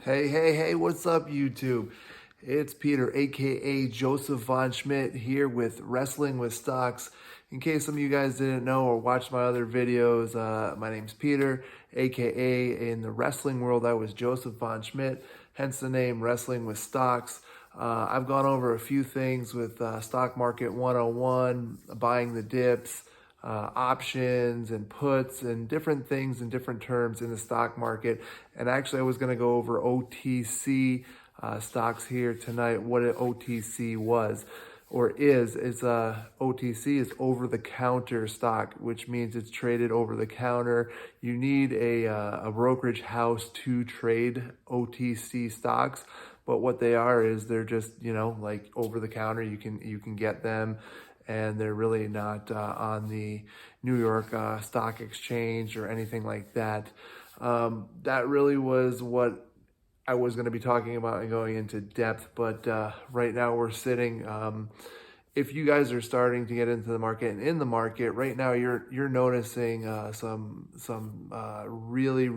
Hey, what's up, YouTube? It's Peter, aka Joseph Von Schmidt, here with Wrestling with Stocks. In case some of you guys didn't know or watched my other videos, my name's Peter, aka in the wrestling world, I was Joseph Von Schmidt, hence the name Wrestling with Stocks. I've gone over a few things with Stock Market 101, buying the dips, options and puts and different things in different terms in the stock market. And actually, I was going to go over OTC stocks here tonight, what an OTC was or is. It's OTC is over-the-counter stock, which means it's traded over the counter. You need a brokerage house to trade OTC stocks. But what they are is they're just, like over the counter. You can get them, and they're really not on the New York Stock Exchange or anything like that. That really was what I was going to be talking about and going into depth. But right now we're sitting. If you guys are starting to get into the market and in the market right now, you're noticing some really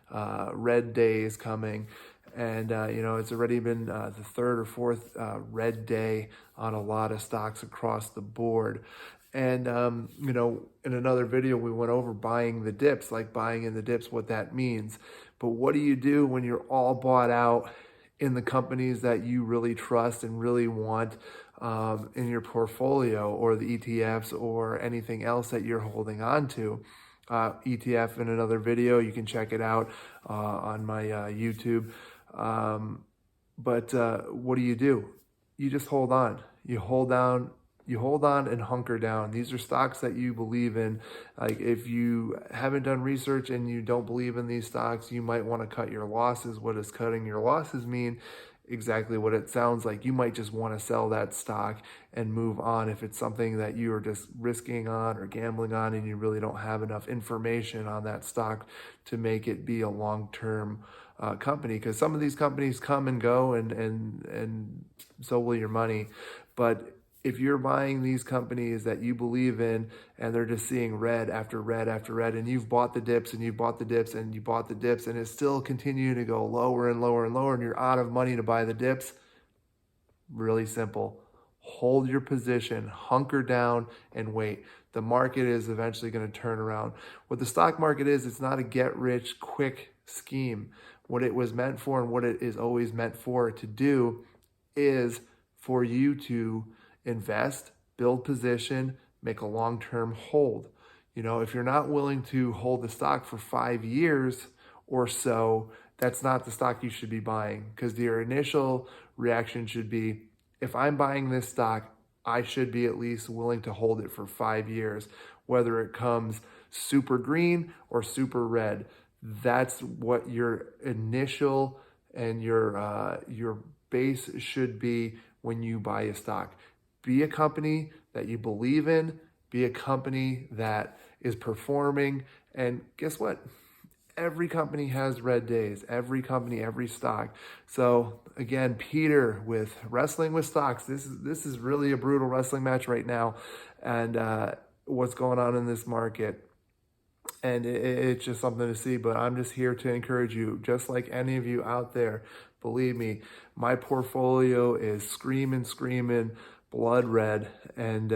red days coming. And, it's already been the third or fourth red day on a lot of stocks across the board. And, in another video, we went over buying the dips, like buying in the dips, what that means. But what do you do when you're all bought out in the companies that you really trust and really want in your portfolio, or the ETFs or anything else that you're holding on to? ETF in another video, you can check it out on my YouTube. But what do? You just hold on. You hold on and hunker down. These are stocks that you believe in. Like, if you haven't done research and you don't believe in these stocks, you might want to cut your losses. What does cutting your losses mean? Exactly what it sounds like. You might just want to sell that stock and move on if it's something that you are just risking on or gambling on, and you really don't have enough information on that stock to make it be a long-term company. Because some of these companies come and go, and so will your money. But if you're buying these companies that you believe in, and they're just seeing red after red after red, and you've bought the dips and you've bought the dips and you bought the dips, and it's still continuing to go lower and lower and lower, and you're out of money to buy the dips, really simple. Hold your position, hunker down, and wait. The market is eventually going to turn around. What the stock market is, it's not a get-rich-quick scheme. What it was meant for, and what it is always meant for to do, is for you to invest, build position, make a long-term hold. If you're not willing to hold the stock for 5 years or so, that's not the stock you should be buying, because your initial reaction should be, if I'm buying this stock, I should be at least willing to hold it for 5 years, whether it comes super green or super red. That's what your initial and your base should be when you buy a stock. Be a company that you believe in, be a company that is performing, and guess what? Every company has red days, every company, every stock. So again, Peter with Wrestling with Stocks. This is really a brutal wrestling match right now, and what's going on in this market. And it's just something to see, but I'm just here to encourage you, just like any of you out there. Believe me, my portfolio is screaming blood red, and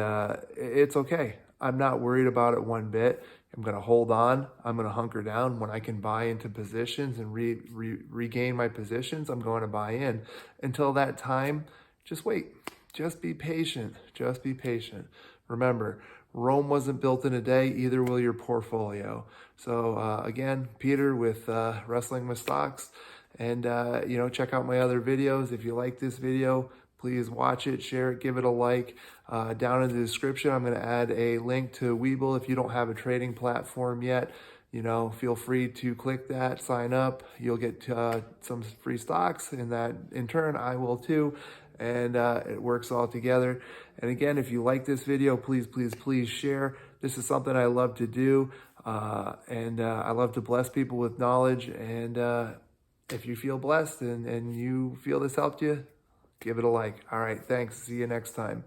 it's okay. I'm not worried about it one bit. I'm going to hold on. I'm going to hunker down. When I can buy into positions and regain my positions, I'm going to buy in. Until that time, just wait. Just be patient. Just be patient. Remember, Rome wasn't built in a day, either will your portfolio. So again, Peter with Wrestling with Stocks. And, check out my other videos. If you like this video, please watch it, share it, give it a like. Down in the description, I'm going to add a link to Webull. If you don't have a trading platform yet, feel free to click that, sign up. You'll get some free stocks, and that in turn, I will too. And it works all together. And again, if you like this video, please share. This is something I love to do. And I love to bless people with knowledge. And if you feel blessed and you feel this helped you, give it a like. All right, thanks. See you next time.